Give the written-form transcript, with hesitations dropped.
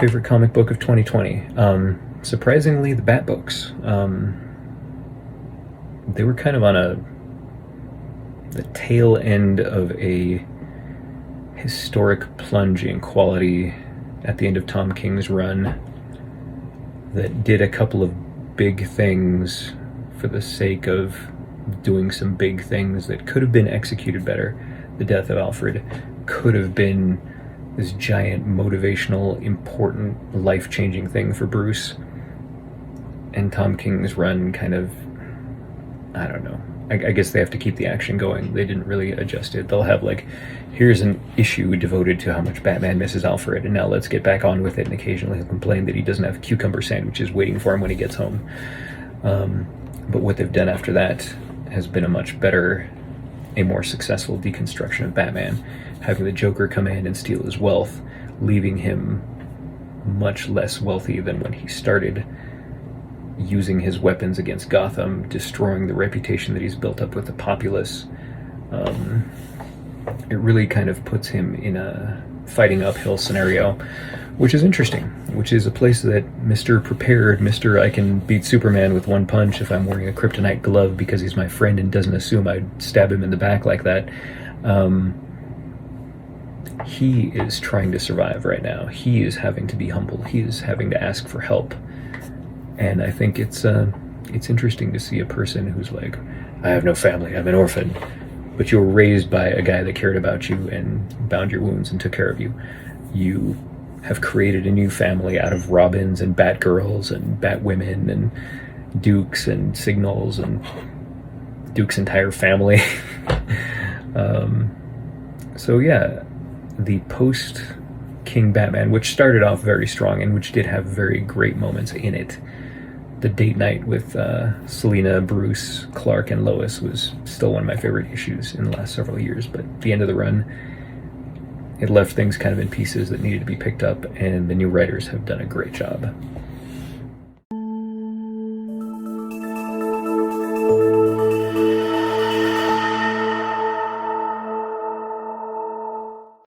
Favorite comic book of 2020? Surprisingly, the Bat books. They were kind of on the tail end of a historic plunge in quality at the end of Tom King's run that did a couple of big things for the sake of doing some big things that could have been executed better. The death of Alfred could have been this giant motivational, important, life-changing thing for Bruce. And Tom King's run kind of, I don't know. I guess they have to keep the action going. They didn't really adjust it. They'll have like, here's an issue devoted to how much Batman misses Alfred, and now let's get back on with it. And occasionally he'll complain that he doesn't have cucumber sandwiches waiting for him when he gets home. But what they've done after that has been a much better, a more successful deconstruction of Batman, having the Joker come in and steal his wealth, leaving him much less wealthy than when he started, using his weapons against Gotham, destroying the reputation that he's built up with the populace. It really kind of puts him in a fighting uphill scenario, which is interesting, which is a place that Mr. Prepared, Mr. I can beat Superman with one punch if I'm wearing a kryptonite glove because he's my friend and doesn't assume I'd stab him in the back like that. He is trying to survive right now. He is having to be humble. He is having to ask for help. And I think it's interesting to see a person who's like, I have no family, I'm an orphan. But you were raised by a guy that cared about you and bound your wounds and took care of you. You have created a new family out of Robins and Batgirls and Batwomen and Dukes and Signals and Duke's entire family. So yeah, the post-King Batman, which started off very strong and which did have very great moments in it. The date night with Selina, Bruce, Clark, and Lois was still one of my favorite issues in the last several years, but at the end of the run, it left things kind of in pieces that needed to be picked up, and the new writers have done a great job.